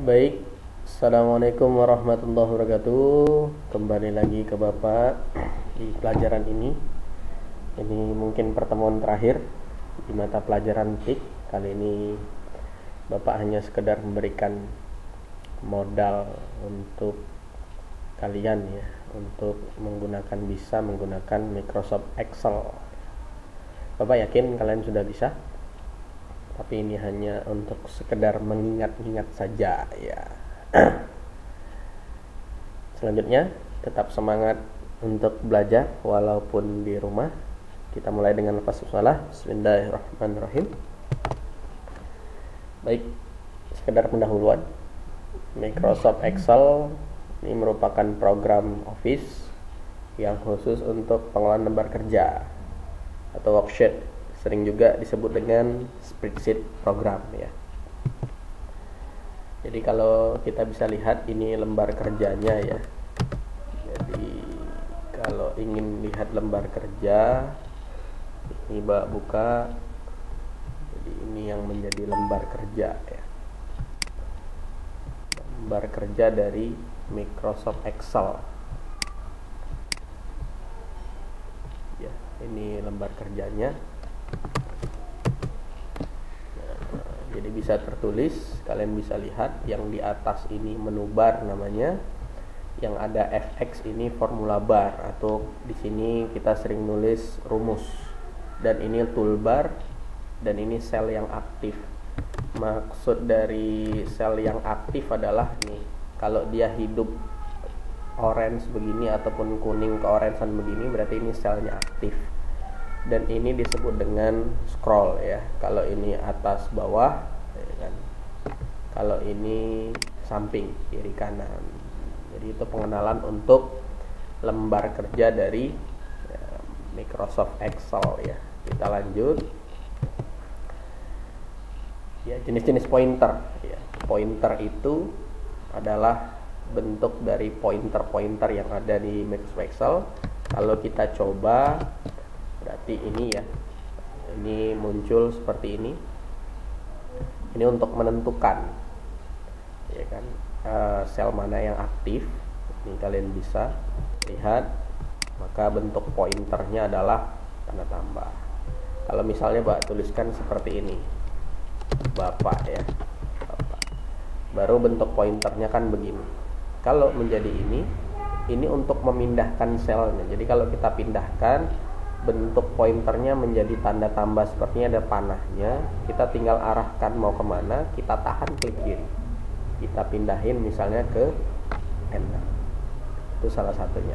Baik, Assalamualaikum warahmatullahi wabarakatuh. Kembali lagi ke Bapak di pelajaran ini. Ini mungkin pertemuan terakhir di mata pelajaran TIK. Kali ini Bapak hanya sekedar memberikan modal untuk kalian ya, untuk bisa menggunakan Microsoft Excel. Bapak yakin kalian sudah bisa? Tapi ini hanya untuk sekedar mengingat-ingat saja ya. Selanjutnya tetap semangat untuk belajar walaupun di rumah. Kita mulai dengan lafaz basmalah. Bismillahirrahmanirrahim. Baik, sekedar pendahuluan. Microsoft Excel ini merupakan program Office yang khusus untuk pengelolaan lembar kerja atau worksheet. Sering juga disebut dengan spreadsheet program ya. Jadi kalau kita bisa lihat ini lembar kerjanya ya. Jadi kalau ingin lihat lembar kerja, ini buka. Jadi ini yang menjadi lembar kerja ya. Lembar kerja dari Microsoft Excel. Ya, ini lembar kerjanya. Jadi bisa tertulis, kalian bisa lihat yang di atas ini menu bar namanya, yang ada FX ini formula bar, atau di sini kita sering nulis rumus, dan ini toolbar, dan ini sel yang aktif. Maksud dari sel yang aktif adalah nih, kalau dia hidup orange begini ataupun kuning ke orangean begini, berarti ini selnya aktif. Dan ini disebut dengan scroll ya. Kalau ini atas bawah ya kan. Kalau ini samping kiri kanan. Jadi itu pengenalan untuk lembar kerja dari Microsoft Excel ya. Kita lanjut. Ya, jenis-jenis pointer ya. Pointer itu adalah bentuk dari pointer-pointer yang ada di Microsoft Excel. Kalau kita coba, berarti ini ya, ini muncul seperti ini. Ini untuk menentukan ya kan, sel mana yang aktif. Ini kalian bisa lihat. Maka bentuk pointernya adalah tanda tambah. Kalau misalnya Bapak tuliskan seperti ini, Bapak ya, Bapak, baru bentuk pointernya kan begini. Kalau menjadi ini untuk memindahkan selnya. Jadi kalau kita pindahkan, bentuk pointernya menjadi tanda tambah sepertinya ada panahnya. Kita tinggal arahkan mau kemana, kita tahan klik kiri, kita pindahin misalnya ke enter. Itu salah satunya.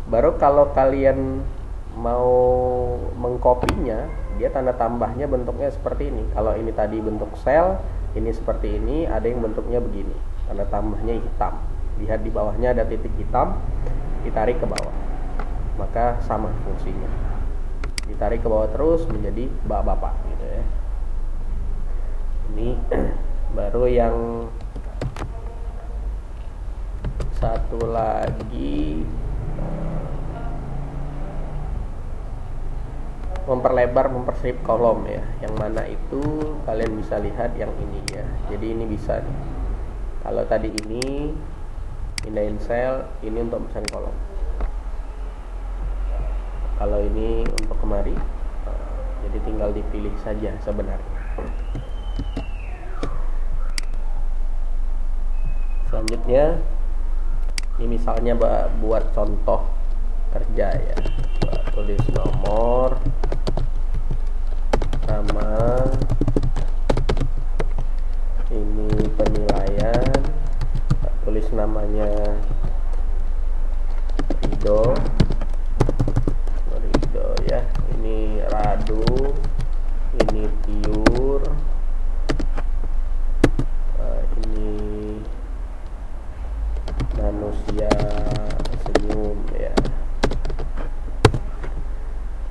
Baru kalau kalian mau mengkopinya, dia tanda tambahnya bentuknya seperti ini. Kalau ini tadi bentuk sel, ini seperti ini. Ada yang bentuknya begini, tanda tambahnya hitam. Lihat di bawahnya ada titik hitam, ditarik ke bawah, maka sama fungsinya. Ditarik ke bawah terus menjadi bapak gitu ya. Ini baru yang satu lagi, memperlebar, mempersempit kolom ya. Yang mana itu kalian bisa lihat yang ini ya. Jadi ini bisa nih. Kalau tadi ini pindahin sel, ini untuk pesan kolom. Kalau ini untuk kemari, jadi tinggal dipilih saja sebenarnya. Selanjutnya, ini misalnya buat contoh kerja ya. Tulis nomor, nama, ini penilaian, tulis namanya Rido ya, ini Radu, ini Tiur, ini manusia senyum ya.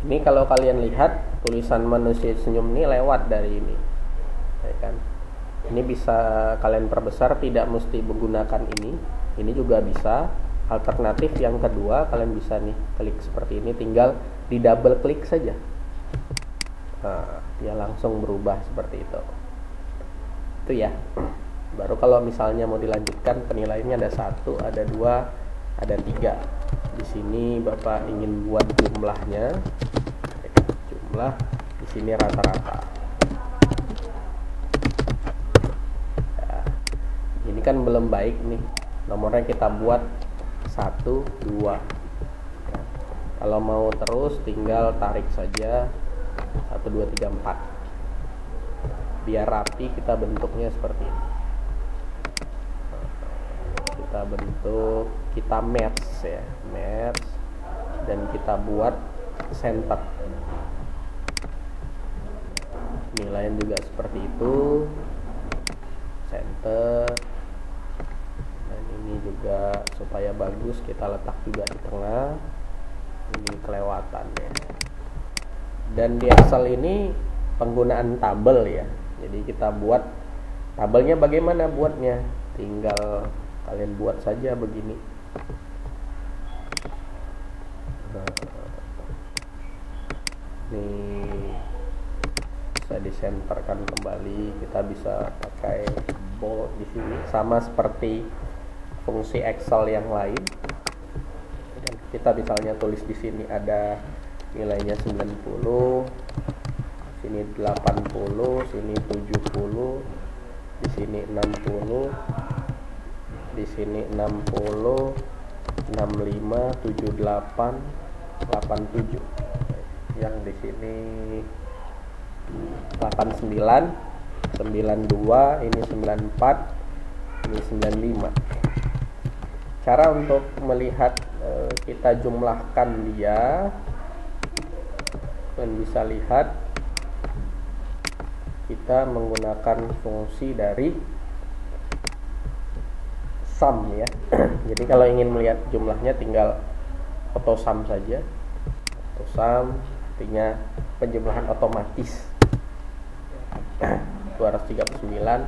Ini kalau kalian lihat tulisan manusia senyum ini lewat dari ini ya kan. Ini bisa kalian perbesar, tidak mesti menggunakan ini. Ini juga bisa. Alternatif yang kedua, kalian bisa nih klik seperti ini, tinggal di double klik saja. Nah, dia langsung berubah seperti itu. Itu ya. Baru kalau misalnya mau dilanjutkan penilaiannya ada 1, ada 2, ada 3. Di sini Bapak ingin buat jumlahnya, jumlah, di sini rata-rata. Ya, ini kan belum baik nih, nomornya kita buat 1, 2. Ya, kalau mau terus tinggal tarik saja 1, 2, 3, 4. Biar rapi kita bentuknya seperti ini. Kita bentuk, kita merge ya, merge, dan kita buat center. Nilainya juga seperti itu, center. Dan ini juga supaya bagus kita letak juga di tengah. Ini kelewatan ya. Dan di Excel ini penggunaan tabel ya. Jadi kita buat tabelnya, bagaimana buatnya? Tinggal kalian buat saja begini. Ini bisa disenterkan kembali. Kita bisa pakai bold di sini, sama seperti fungsi Excel yang lain. Dan kita misalnya tulis di sini ada nilainya 90, sini 80, sini 70, di sini 60, di sini 60, 65, 78, 87. Yang di sini 89, 92, ini 94, ini 95. Cara untuk melihat kita jumlahkan dia, kalian bisa lihat kita menggunakan fungsi dari sum ya. Jadi kalau ingin melihat jumlahnya tinggal auto sum saja. Auto sum artinya penjumlahan otomatis. 239,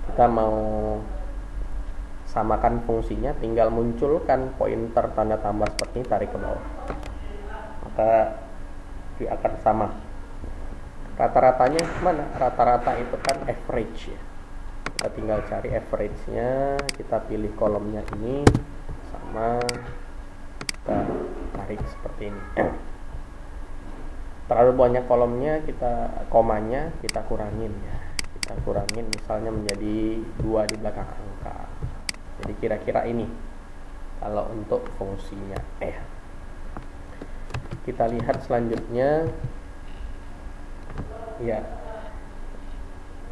kita mau samakan fungsinya, tinggal munculkan pointer tanda tambah seperti ini, tarik ke bawah, maka dia akan sama. Rata-ratanya mana? Rata-rata itu kan average ya. Kita tinggal cari average-nya, kita pilih kolomnya ini sama, kita tarik seperti ini. Terlalu banyak kolomnya, komanya kita kurangin ya. Kita kurangin misalnya menjadi 2 di belakang angka. Jadi kira-kira ini kalau untuk fungsinya. Kita lihat selanjutnya ya.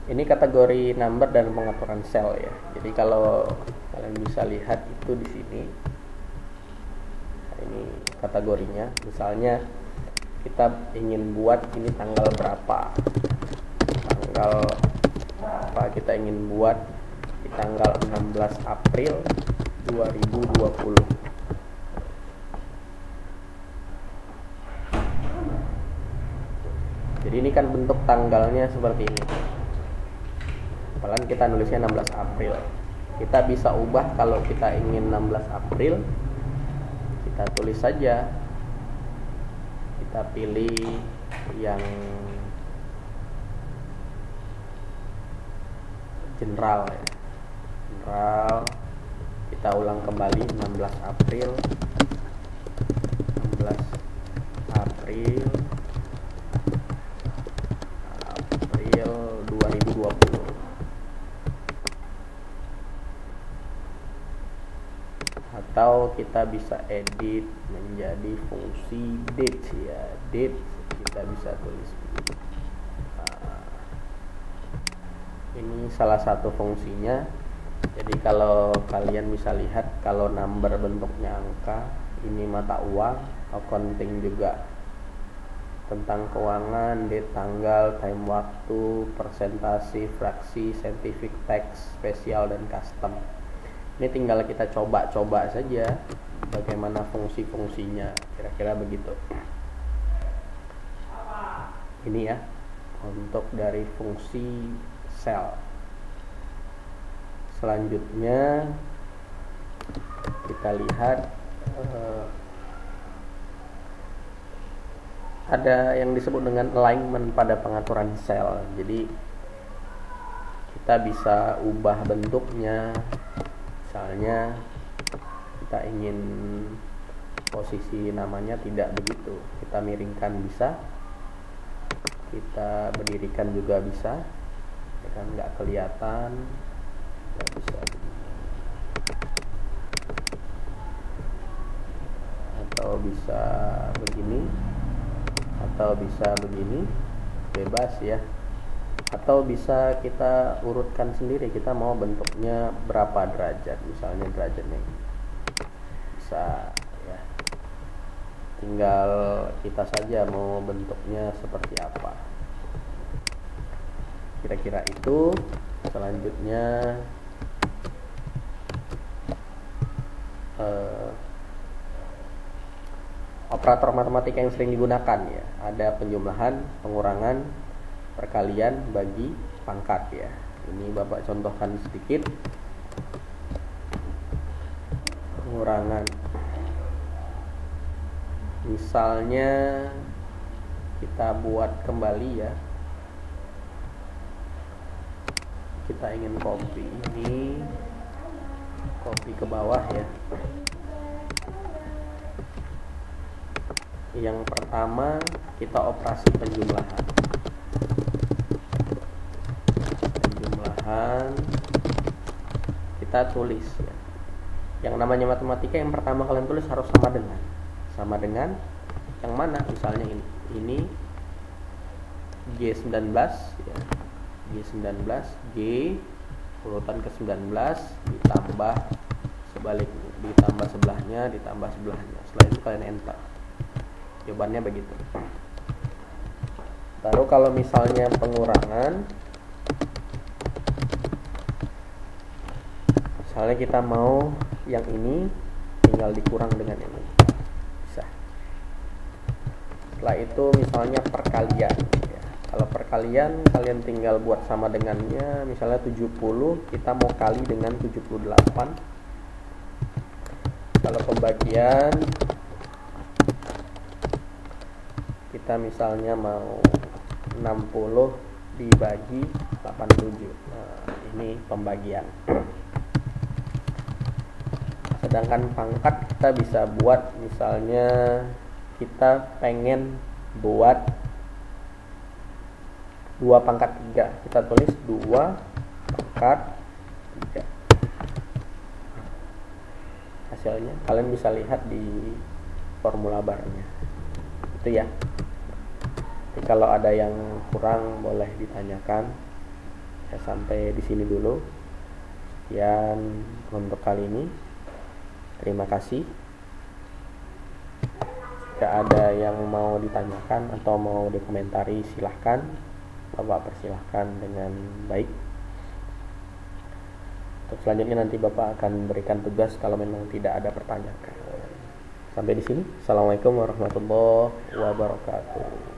Ini kategori number dan pengaturan sel ya. Jadi kalau kalian bisa lihat itu di sini. Nah, ini kategorinya. Misalnya kita ingin buat ini tanggal berapa. Tanggal apa kita ingin buat di tanggal 16 April 2020. Jadi ini kan bentuk tanggalnya seperti ini. Padahal kita nulisnya 16 April. Kita bisa ubah kalau kita ingin 16 April, kita tulis saja. Kita pilih yang general ya. General. Kita ulang kembali 16 April. 16 April 2020. Atau kita bisa edit menjadi fungsi date ya. Date kita bisa tulis begini. Ini salah satu fungsinya. Jadi kalau kalian bisa lihat, kalau number bentuknya angka, ini mata uang, accounting juga tentang keuangan, date tanggal, time waktu, persentase, fraksi, scientific tax, spesial, dan custom. Ini tinggal kita coba-coba saja bagaimana fungsi-fungsinya, kira-kira begitu. Ini ya untuk dari fungsi sel. Selanjutnya kita lihat ada yang disebut dengan alignment pada pengaturan sel. Jadi kita bisa ubah bentuknya. Misalnya kita ingin posisi namanya tidak begitu, kita miringkan bisa, kita berdirikan juga bisa, ya kan, nggak kelihatan, nggak bisa begini. Atau bisa begini, atau bisa begini, bebas ya. Atau bisa kita urutkan sendiri, kita mau bentuknya berapa derajat, misalnya derajatnya ini. Bisa ya, tinggal kita saja mau bentuknya seperti apa. Kira-kira itu. Selanjutnya operator matematika yang sering digunakan ya, ada penjumlahan, pengurangan, perkalian, bagi, pangkat ya. Ini Bapak contohkan sedikit. Pengurangan, misalnya kita buat kembali ya, kita ingin copy ini, copy ke bawah ya. Yang pertama kita operasi penjumlahan, kita tulis ya. Yang namanya matematika yang pertama kalian tulis harus sama dengan yang mana, misalnya ini G19 ya. G19, G urutan ke 19 ditambah sebaliknya, ditambah sebelahnya, ditambah sebelahnya. Setelah itu kalian enter. Jawabannya begitu. Baru kalau misalnya pengurangan, misalnya kita mau yang ini tinggal dikurang dengan ini, bisa. Setelah itu misalnya perkalian ya. Kalau perkalian kalian tinggal buat sama dengannya, misalnya 70 kita mau kali dengan 78. Kalau pembagian kita misalnya mau 60 dibagi 87. Nah, ini pembagian. Sedangkan pangkat kita bisa buat, misalnya kita pengen buat 2 pangkat 3, kita tulis 2 pangkat 3. Hasilnya kalian bisa lihat di formula barnya. Itu ya. Jadi kalau ada yang kurang boleh ditanyakan. Ya, sampai di sini dulu. Sekian untuk kali ini. Terima kasih. Jika ada yang mau ditanyakan atau mau dikomentari, silahkan. Bapak persilahkan dengan baik. Untuk selanjutnya nanti Bapak akan berikan tugas kalau memang tidak ada pertanyaan. Sampai di sini. Assalamualaikum warahmatullahi wabarakatuh.